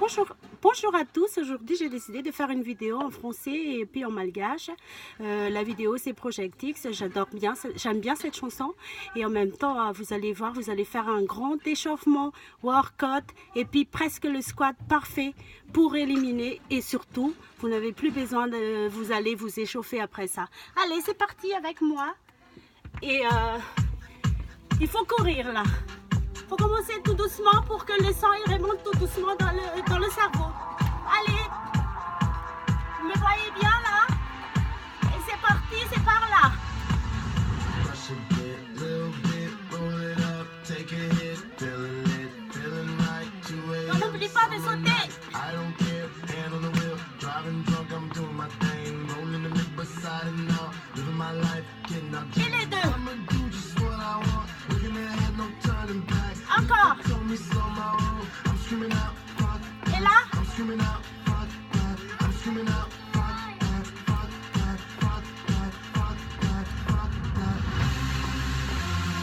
Bonjour à tous, aujourd'hui j'ai décidé de faire une vidéo en français et puis en malgache. La vidéo c'est Project X, j'aime bien cette chanson et en même temps vous allez voir, vous allez faire un grand échauffement, workout et puis presque le squat parfait pour éliminer et surtout vous n'avez plus besoin de, vous allez vous échauffer après ça. Allez c'est parti avec moi et il faut courir là. Il faut commencer tout doucement pour que le sang il remonte tout doucement dans le cerveau. Allez, vous me voyez bien là? Et c'est parti, c'est par là. N'oublie pas de sauter. Et les deux. Encore. Et là?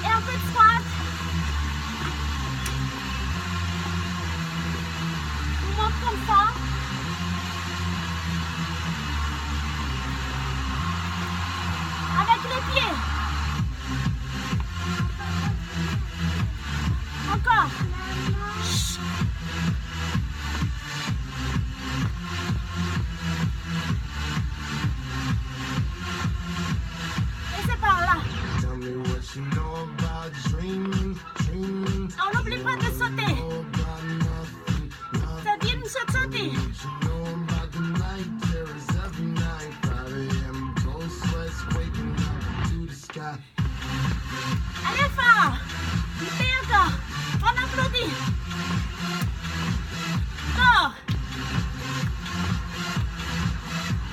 Et un peu de squat. On monte comme ça. Avec les pieds. Encore. Et c'est par là. On n'oublie pas de sauter. Ça dit une sauter. Allez fort. Encore. On applaudit. Go.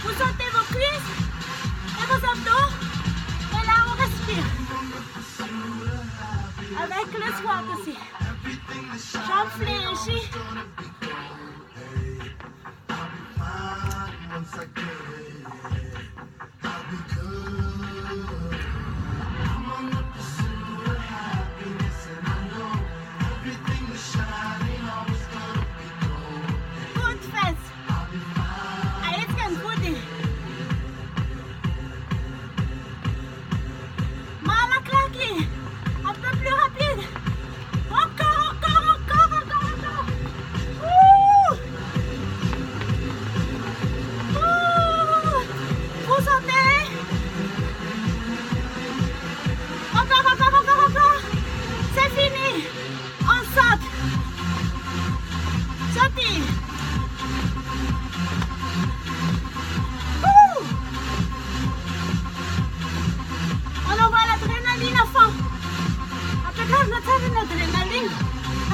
Vous sentez vos cuisses et vos abdos. Et là, on respire. Avec le squat aussi. Jambes fléchies.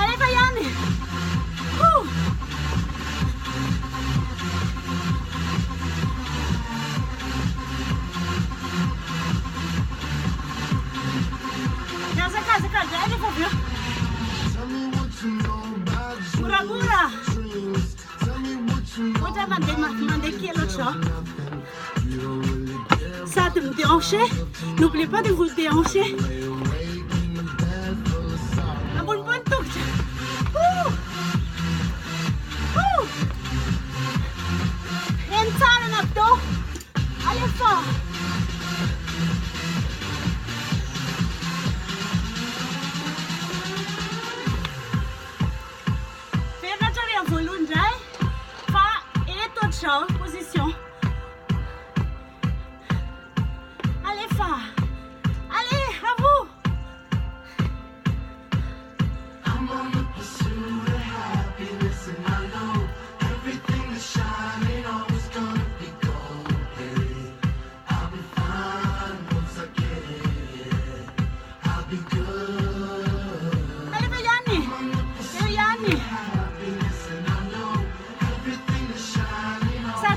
Allez, Bayane. Casa, ele ouviu. Pura. Vou te mandei aqui l'autre chose. Ça, de vous déhancher. N'oubliez pas de vous déhancher. Rienzare l'abdo. Allez fort. Per raggiungere un volume, fa e toccia position. Allez fort. Allez, à vous. Ça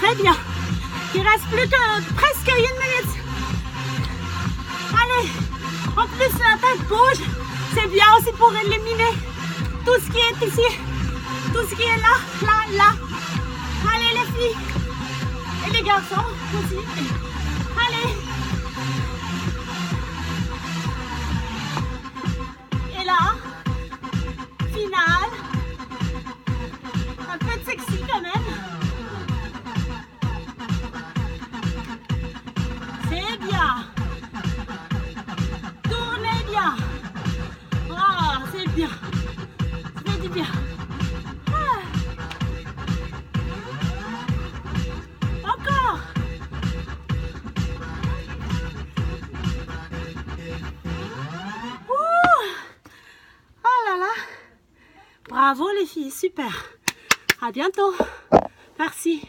Très bien. Il reste plus que presque 1 minute. Allez. En plus, la tête bouge. C'est bien aussi pour éliminer tout ce qui est ici. Tout ce qui est là, là, là. Allez les filles. Et les garçons aussi. Allez. Et là, finale. Un peu de sexy quand même. C'est bien. Tournez bien. Oh, c'est bien. Ça fait du bien. Ah. Encore. Ouh. Oh là là. Bravo les filles, super. À bientôt. Merci.